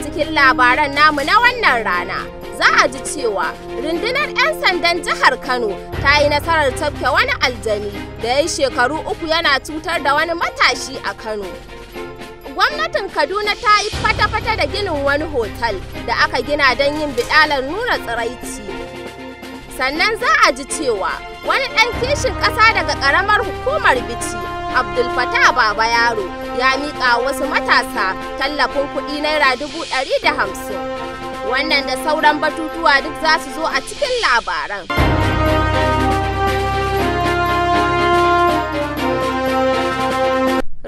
cikin labaran namu na wannan rana, za a ji cewa rundunar 'yan sandan jihar Kano ta yi nasarar tafke wani aljani da ya yi shekaru 3 yana cutar da wani matashi a Kano. Gwamnatin Kaduna ta yi fata-fata da ginin wani hotel da aka gina don yin bidalar nuna tsiraici. Sannan za a ji cewa wani ɗan kishin ƙasa daga ƙaramar hukumar Bichi, Abdul Fattah Baba Yaro, ya miƙa wasu matasa tallafin kuɗi naira 150,000. Wannan da sauran batutuwa duk za su zo a cikin labaran.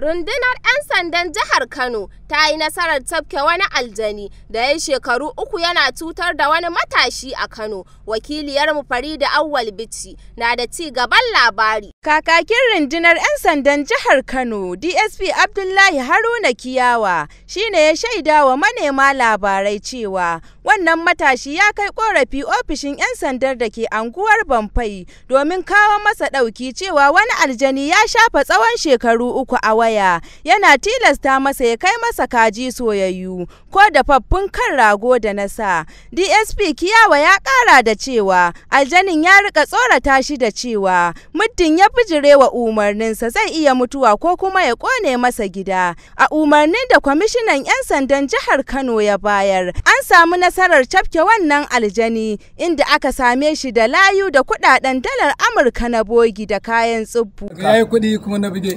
Rundunar 'yan sandan jihar Kano ta yi nasarar tafke wani aljani da ya yi shekaru 3 yana cutar da wani matashi a Kano. Wakiliyarmu Farida Awwal Bichi na da ci gaban labari. Kakakin rundunar 'yan sandan jihar Kano, DSP Abdullahi Haruna Kiyawa, shine ya shaida wa manema labarai cewa wannan matashi ya kai korafi ofishin 'yan sandar da ke anguwar Bamfai domin kawo masa ɗauki cewa wani aljani ya shafa tsawon shekaru 3 a waya, yana tilasta masa ya kai masa kaji soyayyu ko dafaffun kan rago da na sa. DSP Kiyawa ya ƙara da cewa aljanin ya rika tsorata shi da cewa muddin ya bijirewa umarninsa zai iya mutuwa ko kuma ya kone masa gida. A umarnin da kwamishinan 'yan sandan jihar Kano ya bayar, an samu nasarar cafke wannan aljani inda aka same shi da layu da kudaden dalar Amurka na bogi da kayan tsubbu. Yayi kudi kuma na bige.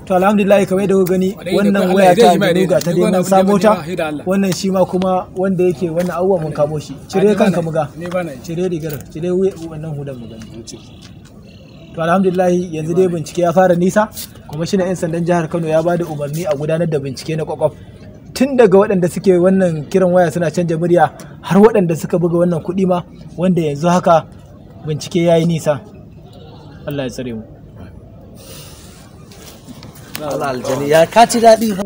To alhamdulillah kamar da ku gani wannan waya ta ga ta dai mun samo ta, wannan shi ma kuma wanda yake wannan abubuwan mun kamo shi. Cire kanka muga, cire rigar, cire wannan hudan muga. To alhamdulillah yanzu dai bincike ya fara nisa, kuma shi 'yan sandan jihar Kano ya bada umarni a gudanar da bincike na kwakwaf. Tun daga waɗanda suke wannan kiran waya suna canja murya har waɗanda suka buga wannan kuɗi ma, wanda yanzu haka bincike ya yi nisa. Allah ya tsare mu. Aljani ya kaci daɗi.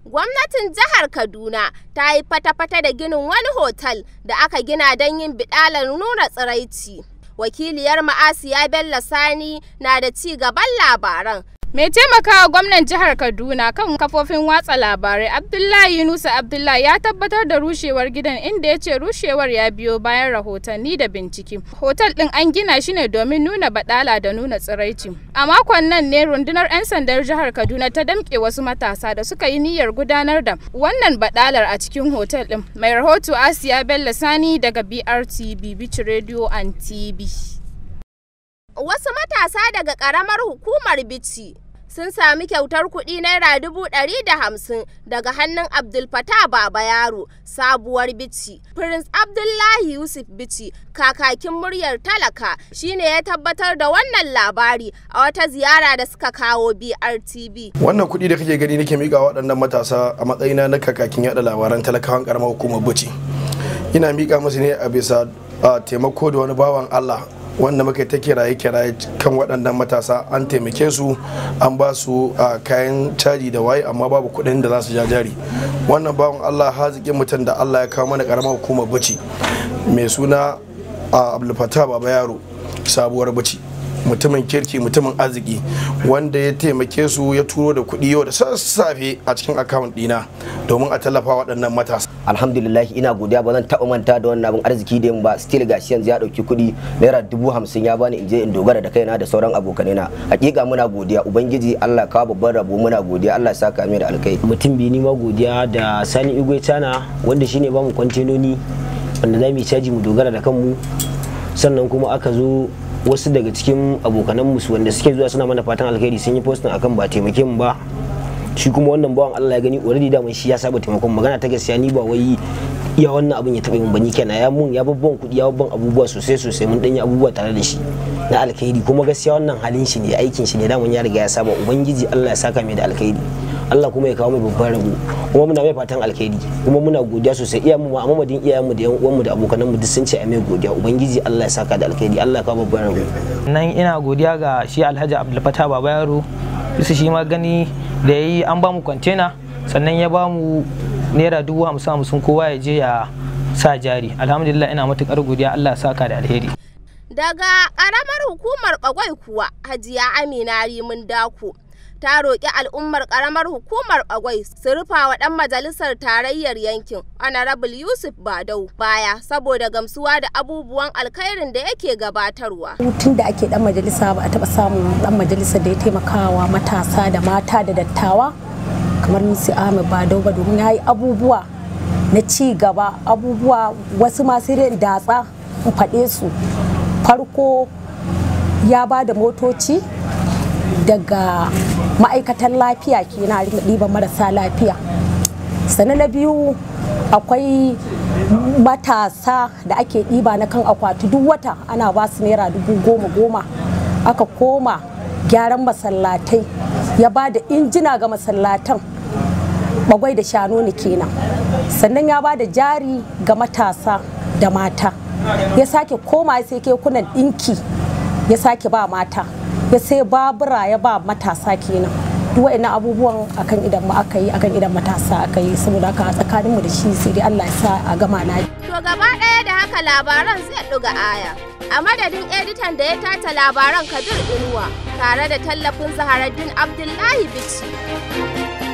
Gwamnatin jihar Kaduna ta yi fata-fata da ginin wani hotel da aka gina don yin bidalar nuna tsiraici. Wakiliyar Asiya Bello Sani na da ci gaban labaran. Mai taimakawa gwamnan jihar Kaduna kan kafofin watsa labarai Abdullahi Yunusa Abdullahi ya tabbatar da rushewar gidan, inda ya ce rushewar ya biyo bayan rahotanni da bincike. Hotel ɗin an gina shi ne domin nuna badala da nuna tsiraici. A makon nan ne rundunar 'yan sandar jihar Kaduna ta damƙe wasu matasa da suka yi niyyar gudanar da wannan badalar a cikin hotel ɗin. Mai rahoto Asiya Bello Sani daga BRTB Bichi Radio and TV. Wasu matasa daga ƙaramar hukumar Bichi sun sami kyautar kuɗi naira 150,000 daga hannun Abdul Fattah Baba Yaro, sabuwar Bichi. Prince Abdullahi Yusuf Bichi, kakakin muryar talaka, shine ya tabbatar da wannan labari a wata ziyara da suka kawo BRTB. Wannan kuɗi da kake gani nake miƙa waɗannan matasa a matsayina na kakakin yaɗa labaran talakawan ƙaramar hukumar Bichi. Ina miƙa musu ne a bisa taimako da wani bawan Allah wanda muka ta kiraye kan waɗannan matasa, an taimake su, an ba su kayan caji da waye, amma babu kuɗin da za su ja jari. Wannan bawan Allah haziƙin mutum da Allah ya kawo mana ƙaramar hukumar Bichi mai suna Abdul Fattah Baba Yaro, sabuwar Bichi, mutumin kirki, mutumin arziki, wanda ya taimake su, ya turo da kuɗi yau da sassafe a cikin akawun ɗina domin a tallafa waɗannan matasa. Alhamdulillah ina godiya, ba zan taɓa manta da wannan abin arziki da yin ba. Still gashi yanzu ya ɗauki kuɗi naira 50,000 ya bani in je in dogara da kaina da sauran abokanai na. Hakika muna godiya, ubangiji Allah kawo babban rabo, muna godiya, Allah saka mai da alkai. Mutum bi ni ma godiya da Sani Igwe Tana, wanda shine ba mu kwantenoni wanda za mu yi caji mu dogara da kanmu. Sannan kuma aka zo wasu daga cikin abokananmu wanda suke zuwa suna mana fatan alkhairi sun yi postin akan ba taimake mu ba. Shi kuma wannan bawan Allah ya gani already da mun shi ya saba taimakon. Magana ta gaskiya ni ba wai iya wannan abin ya taɓa min bani kenan, ya babban kuɗi, ya babban abubuwa sosai mun danyi abubuwa tare da shi na alkhairi, kuma gaskiya wannan halin shi ne, aikin shi ne, da mun ya riga ya saba. Ubangiji Allah ya saka mai da alkhairi, Allah kuma ya kawo mai babban rabo, kuma muna mai fatan alkhairi, kuma muna godiya sosai. Iyayenmu ma, Muhammadin iyayenmu da yan uwanmu da abokananmu duk sun ce a mai godiya. Ubangiji Allah ya saka da alkhairi, Allah ya kawo babban rabo. Nan ina godiya ga shi Alhaji Abdul Fattah Baba Yaro, bisa shi ma gani da yayi, an ba mu kwantena, sannan ya ba mu naira 50,000 kowa ya je ya sa jari. Alhamdulillah ina matukar godiya, Allah ya saka da alheri. Daga ƙaramar hukumar Bagwai kuwa, Hajiya Amina Rimin Dako ta roƙi al'ummar ƙaramar hukumar Bagwai su rufa wa ɗan majalisar tarayyar yankin Honorable Yusuf Badau baya saboda gamsuwa da abubuwan alkhairin da yake gabatarwa. Tun da ake ɗan majalisa ba a taɓa samun ɗan majalisa da ya taimakawa matasa da mata da dattawa kamar Yusuf Ahmed Badau ba, domin ya yi abubuwa na ci gaba, abubuwa wasu masu rin datsa in faɗe su. Farko ya ba da motoci daga ma'aikatan lafiya kenan ɗiban marasa lafiya. Sannan na biyu akwai matasa da ake ɗiba na kan akwati duk wata ana ba su naira 10,000. Aka koma gyaran masallatai, ya ba da injina ga masallatan Bagwai da Shanoni kenan. Sannan ya ba da jari ga matasa da mata, ya sake koma sai kekunan ɗinki ya sake ba mata, ya sai babura ya ba matasa kenan. Duk wa'annan abubuwan akan idan mu aka yi, akan idan matasa aka yi, saboda haka tsakaninmu da shi sai dai Allah ya sa a gama na. To gaba ɗaya da haka labaran zai ɗuga aya. A madadin editan da ya tata labaran Kabir Inuwa tare da tallafin Zaharaddin Abdullahi Bichi.